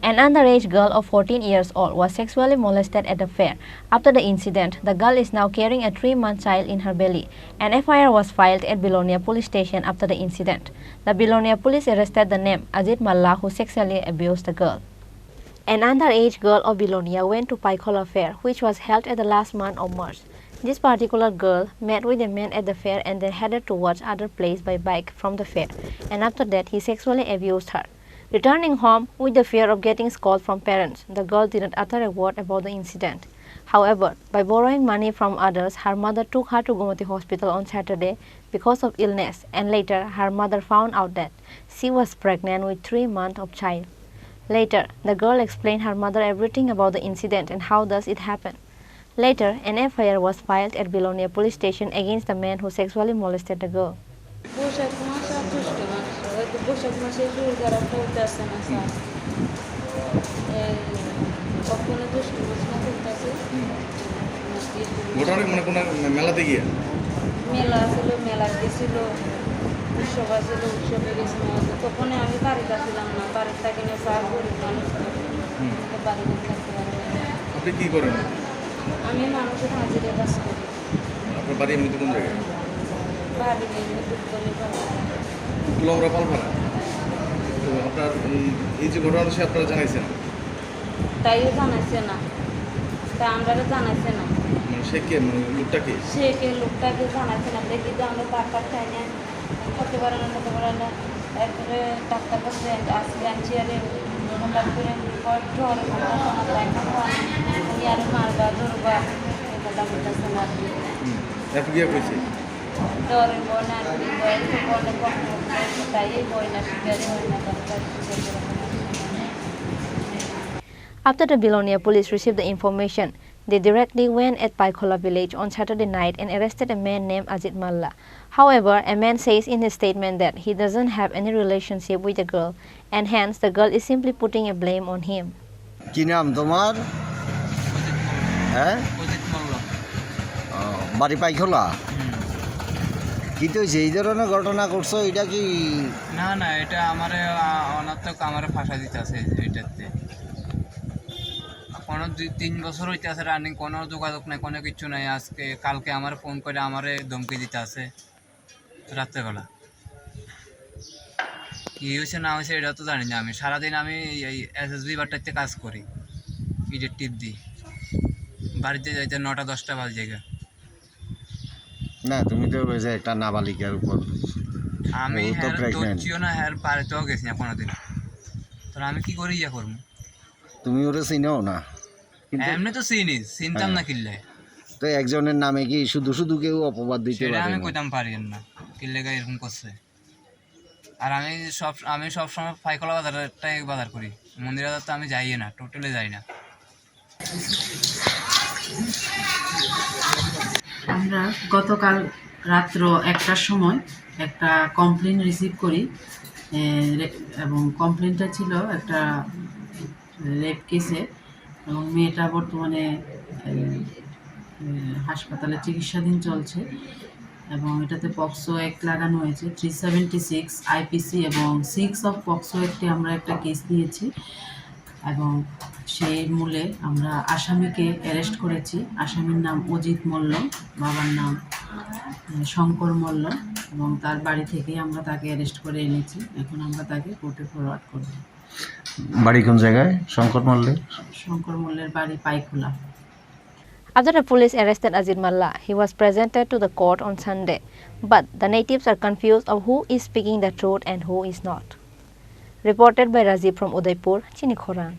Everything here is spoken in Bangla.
An underage girl of 14 years old was sexually molested at the fair. After the incident, the girl is now carrying a 3-month child in her belly. An FIR was filed at Belonia police station after the incident. The Belonia police arrested the name Ajit Malla, who sexually abused the girl. An underage girl of Belonia went to Paikola fair, which was held at the last month of March. This particular girl met with a man at the fair and then headed towards other place by bike from the fair, and after that he sexually abused her. Returning home with the fear of getting scolded from parents, the girl didn't utter a word about the incident. However, by borrowing money from others, her mother took her to Gomati Hospital on Saturday because of illness, and later her mother found out that she was pregnant with 3 months of child. Later, the girl explained her mother everything about the incident and how does it happen. Later, an FIR was filed at Belonia police station against the man who sexually molested the girl. Boishakh মাসে শুরু করা চলতেছে না স্যার কখনো দুষ্টু মাসনা চলতেছে ঘটনা মানে কোন মেলাতে গিয়ে মেলা ছিল মেলা গেছিল উৎসব ছিল উৎসবে গেছিল তখন আমি বাড়িতে ছিলাম না বাড়িতে থাকি না স্যার গরিব মানুষ বাড়িতে থাকতে পারি আপনি কি করেন আমি মানুষের হাজিরে কাজ করি আপনার বাড়ি এমনিতে কোন জায়গায় বাড়ি এমনি দুপুরে তুলামরা পালপাড়া তো আপনার এই যে ঘটনাটা সে আপনারা জানাইছেন তাইও জানাইছে না তা আমরা জানাইছে না মানে সে কে মানে লোকটা কে সে কে লোকটাকে জানাইছে না দেখি যে আমরা ডাক্তার চাই না করতে পারে না এরপরে ডাক্তার কাছে আসলে আনছি আরে হঠাৎ করে জ্বর আর মারবা ধরবা এটা বলতেছে না এরপর গিয়ে কইছে জ্বরের বয় না বলে তাই বয় না শিকারি হয় না After the Belonia police received the information, they directly went at Paikola village on Saturday night and arrested a man named Ajit Malla. However, a man says in his statement that he doesn't have any relationship with the girl, and hence the girl is simply putting a blame on him. কি নাম তোমার হ্যাঁ বাড়ি পাইখোলা কি তো যেই ধরনের ঘটনা করছো এটা কি না না এটা আমারে অনাত্মক আমারে ফাঁসা দিতে আছে এইটাতে কোনো 2-3 বছর হইতে আছে রানিং কোনো যোগাযোগ নাই কোনো কিছু নাই আজকে কালকে আমার ফোন করে আমারে ধমকি দিতে আছে রাত্রেবেলা কি হয়েছে না হয়েছে এটা তো জানি না আমি সারাদিন আমি এই এসএসবি বারটাতে কাজ করি ইডিট টিপ দিই বাড়িতে যাইতে 9টা-10টা বাজে না তুমি তো ওই যে একটা নাবালিকার উপর আমি তোরছিও না হ্যার পারেতেও গেছি না কোনোদিন তোর আমি কি করি ইয়া করবো তুমি ওরা চিনাও না এমনি তো চিনতাম না কিনলে তো একজনের নামে কি শুধু শুধু কেউ অপবাদ দিতে পারে আমি কইতাম পারি না কিনলে গায়ে এরকম করছে আর আমি সব সময় পাইকলা বাজারটাই বাজার করি মন্দির বাজার তো আমি যাই না টোটালি যাই না আমরা গতকাল রাত্র 1টার সময় একটা কমপ্লেন রিসিভ করি এবং কমপ্লেনটা ছিল একটা রেপ কেসে এবং মেয়েটা বর্তমানে হাসপাতালে চিকিৎসাধীন চলছে এবং এটাতে পক্সো অ্যাক্ট লাগানো হয়েছে 376 আইপিসি এবং 6 অফ পক্সো অ্যাক্টে আমরা একটা কেস দিয়েছি এবং সেই মূলে আমরা আসামিকে অ্যারেস্ট করেছি আসামির নাম অজিত মল্ল বাবার নাম শঙ্কর মল্ল এবং তার বাড়ি থেকেই আমরা তাকে অ্যারেস্ট করে এনেছি এখন আমরা তাকে কোর্টে ফরওয়ার্ড করব বাড়ি কোন জায়গায় শঙ্কর মল্লের বাড়ি Paikhola After the police arrested Ajit Malla, he was presented to the court on Sunday, but the natives are confused of who is speaking the truth and who is not. Reported by Rajiv from Udaipur, Chini Khorang.